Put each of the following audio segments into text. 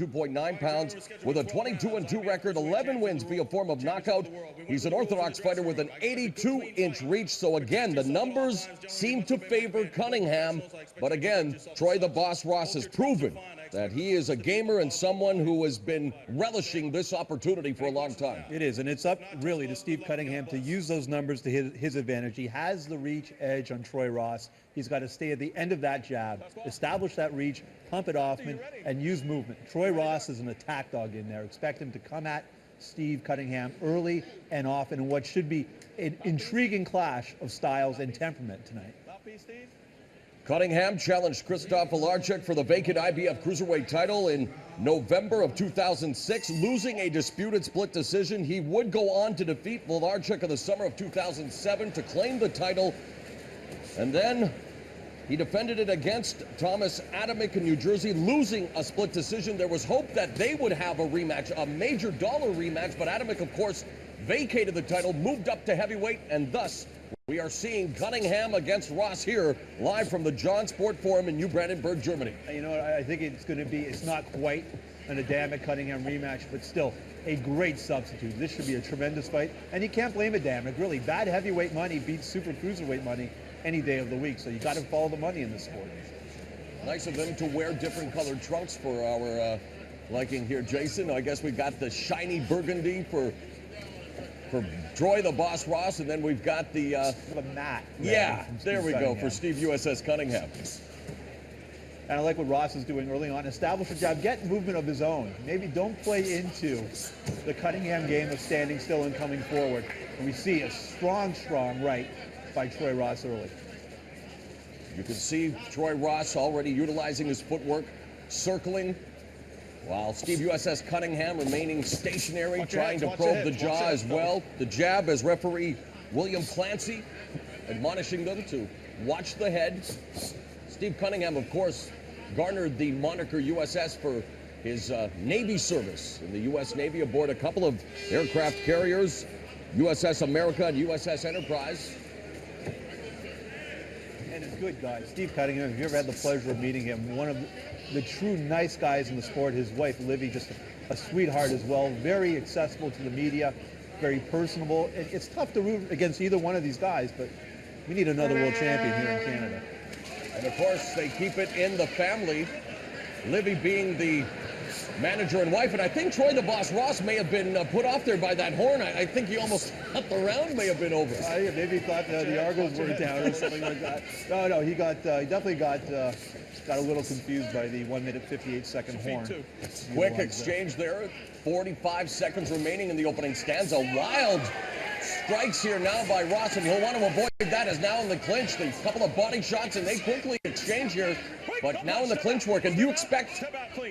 92.9 pounds with a 22-2 record, 11 wins via form of knockout. He's an orthodox fighter with an 82-inch reach. So again, the numbers seem to favor Cunningham. But again, Troy the Boss Ross has proven that he is a gamer and someone who has been relishing this opportunity for a long time. It is, and it's up really to Steve Cunningham to use those numbers to his advantage. He has the reach edge on Troy Ross. He's got to stay at the end of that jab, establish that reach, pump it off, and use movement. Troy Ross is an attack dog in there. Expect him to come at Steve Cunningham early and often in what should be an intriguing clash of styles and temperament tonight. Cunningham challenged Krzysztof Włodarczyk for the vacant IBF Cruiserweight title in November of 2006, losing a disputed split decision. He would go on to defeat Włodarczyk in the summer of 2007 to claim the title, and then he defended it against Thomas Adamek in New Jersey, losing a split decision. There was hope that they would have a rematch, a major dollar rematch, but Adamek, of course, vacated the title, moved up to heavyweight, and thus we are seeing Cunningham against Ross here, live from the John Sport Forum in New Brandenburg, Germany. You know, I think it's going to be, it's not quite an Adamek-Cunningham rematch, but still a great substitute. This should be a tremendous fight, and you can't blame Adamek, really. Bad heavyweight money beats super cruiserweight money any day of the week, so you got to follow the money in this sport. Nice of them to wear different colored trunks for our liking here, Jason. I guess we got the shiny burgundy for Troy the Boss Ross, and then we've got the mat. Yeah, there we go for Steve USS Cunningham. And I like what Ross is doing early on. Establish a jab, get movement of his own. Maybe don't play into the Cunningham game of standing still and coming forward. And we see a strong right by Troy Ross early. You can see Troy Ross already utilizing his footwork, circling, while Steve USS Cunningham remaining stationary, trying to probe the jaw as well. The jab, as referee William Clancy admonishing them to watch the head. Steve Cunningham, of course, garnered the moniker USS for his Navy service in the U.S. Navy aboard a couple of aircraft carriers, USS America and USS Enterprise. And it's good, guys. Steve Cunningham, if you ever had the pleasure of meeting him, one of the true nice guys in the sport. His wife, Livy, just a sweetheart as well. Very accessible to the media, very personable. It's tough to root against either one of these guys, but we need another world champion here in Canada. And of course, they keep it in the family, Livy being the manager and wife. And I think Troy the Boss Ross may have been put off there by that horn. I think he almost thought the round may have been over. Yeah, maybe he thought the Argos were down or something like that. No, he definitely got a little confused by the 1 minute 58-second horn. Quick exchange there. 45 seconds remaining in the opening stanza. Wild strikes here now by Ross, and he'll want to avoid that as now in the clinch. The couple of body shots, and they quickly exchange here. But now in the clinch work, and do you expect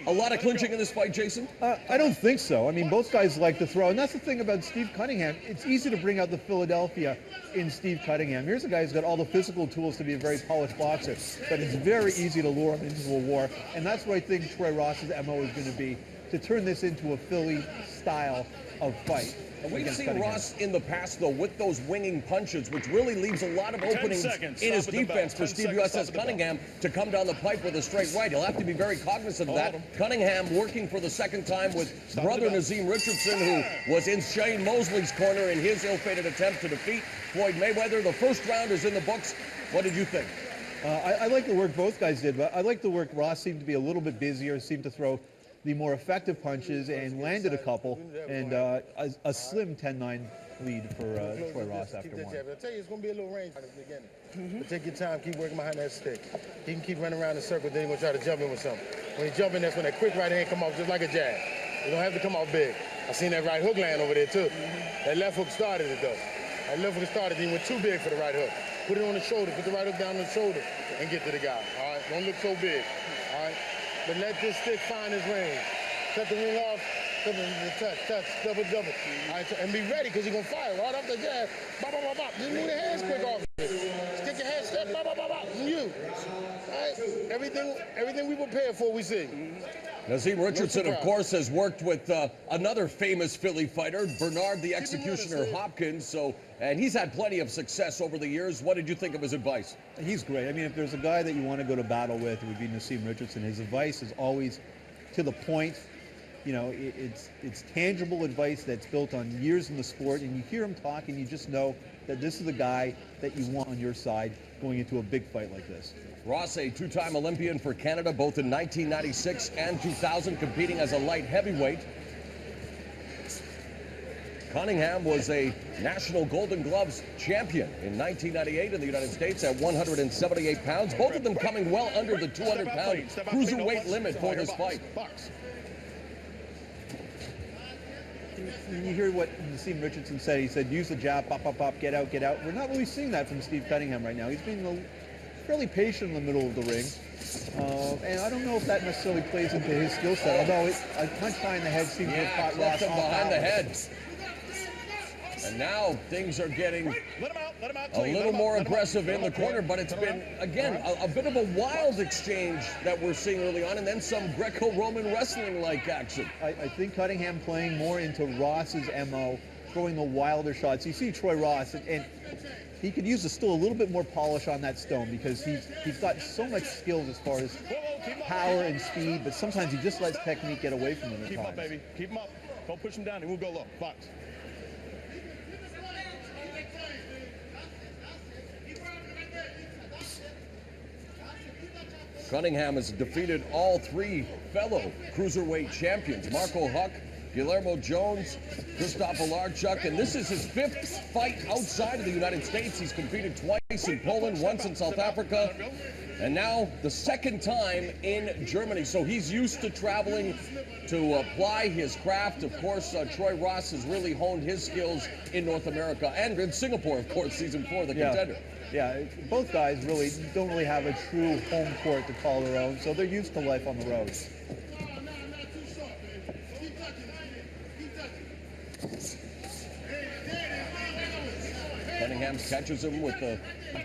a lot of clinching in this fight, Jason? I don't think so. I mean, both guys like to throw, and that's the thing about Steve Cunningham. It's easy to bring out the Philadelphia in Steve Cunningham. Here's a guy who's got all the physical tools to be a very polished boxer, but it's very easy to lure him into a war, and that's what I think Troy Ross's MO is going to be, to turn this into a Philly style of fight. And we've seen Ross in the past, though, with those winging punches, which really leaves a lot of openings in his defense for Steve USS Cunningham to come down the pipe with a straight right. He'll have to be very cognizant of that. Cunningham working for the second time with brother Nazim Richardson, who was in Shane Mosley's corner in his ill-fated attempt to defeat Floyd Mayweather. The first round is in the books. What did you think? I like the work both guys did, but I like the work Ross seemed to be a little bit busier, seemed to throw the more effective punches and landed a couple, and a slim 10-9 lead for Troy Ross after one. I tell you, it's going to be a little range at the beginning. But take your time, keep working behind that stick. He can keep running around in circles, then he's going to try to jump in with something. When he jump in, that's when that quick right hand come off just like a jab. You don't have to come off big. I seen that right hook land over there, too. That left hook started it, though. That left hook started, he went too big for the right hook. Put it on the shoulder, put the right hook down on the shoulder, and get to the guy, all right? Don't look so big, all right? But let this stick find his range. Cut the ring off, cut the touch, double. All right, and be ready, because you're going to fire right off the jab. Bop, bop, bop, bop. Just move the hands quick off. Stick your hands, step, bop, bop, bop, bop. And you. All right? Everything we prepare for, we see. Nazim Richardson, of course, has worked with another famous Philly fighter, Bernard the Executioner Hopkins, and he's had plenty of success over the years. What did you think of his advice? He's great. I mean, if there's a guy that you want to go to battle with, it would be Nazim Richardson. His advice is always to the point, You know, it's tangible advice that's built on years in the sport, and you hear him talk, and you just know that this is the guy that you want on your side going into a big fight like this. Ross, a two-time Olympian for Canada, both in 1996 and 2000, competing as a light heavyweight. Cunningham was a National Golden Gloves champion in 1998 in the United States at 178 pounds, both of them coming well under the 200-pound cruiserweight limit for this fight. And you hear what Steve Richardson said. He said, use the jab, pop, pop, pop, get out, get out. We're not really seeing that from Steve Cunningham right now. He's being fairly patient in the middle of the ring. And I don't know if that necessarily plays into his skill set, although a punch behind the head seems to have caught Ross off behind the head. And now things are getting a little more aggressive in the corner, but it's been, again, a bit of a wild exchange that we're seeing early on, and then some Greco-Roman wrestling-like action. I think Cunningham playing more into Ross's MO, throwing the wilder shots. You see Troy Ross, and he could use still a little bit more polish on that stone, because he's got so much skills as far as power and speed, but sometimes he just lets technique get away from him at times. Keep him up, baby. Keep him up. Don't push him down. He won't go low. Box. Cunningham has defeated all three fellow cruiserweight champions, Marco Huck, Guillermo Jones, Krzysztof Olarchuk, and this is his fifth fight outside of the United States. He's competed twice in Poland, once in South Africa, and now the second time in Germany. So he's used to traveling to apply his craft. Of course, Troy Ross has really honed his skills in North America and in Singapore, of course, season 4, the contender. Yeah, both guys really don't have a true home court to call their own, so they're used to life on the road. Cunningham catches him with the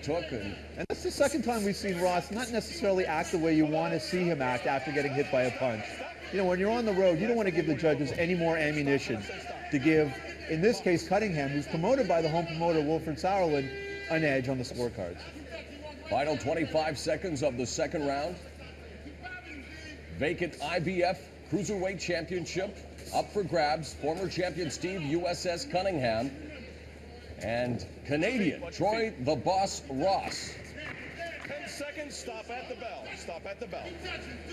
hook. And that's the second time we've seen Ross not necessarily act the way you want to see him act after getting hit by a punch. You know, when you're on the road, you don't want to give the judges any more ammunition to give, in this case, Cunningham, who's promoted by the home promoter, Wilfred Sauerland, an edge on the scorecards. Final 25 seconds of the second round. Vacant IBF Cruiserweight Championship up for grabs. Former champion Steve USS Cunningham and Canadian Troy the Boss Ross. 10 seconds, stop at the bell. Stop at the bell.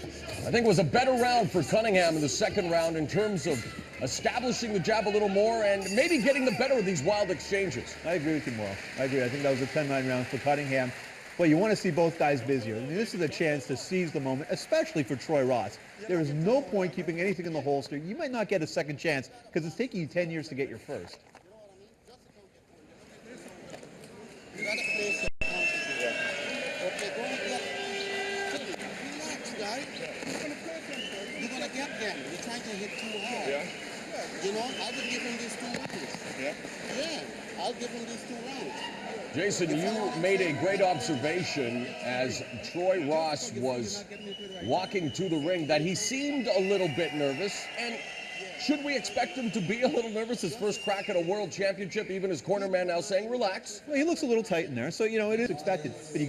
I think it was a better round for Cunningham in the second round in terms of establishing the jab a little more and maybe getting the better of these wild exchanges. I agree with you, Morrow. I agree. I think that was a 10-9 round for Cunningham. Well, you want to see both guys busier. I mean, this is a chance to seize the moment, especially for Troy Ross. There is no point keeping anything in the holster. You might not get a second chance because it's taking you 10 years to get your first. You gotta place your punches. Okay, don't get chilly. Relax, guys. You're gonna get them. You're trying to hit too hard. Yeah. You know, I would give him these 2 rounds. Yeah. Yeah, I'll give him these 2 rounds. Jason, you made a great observation as Troy Ross was walking to the ring that he seemed a little bit nervous. And should we expect him to be a little nervous his first crack at a world championship? Even his corner man now saying, relax. Well, he looks a little tight in there, so, you know, it is expected. But he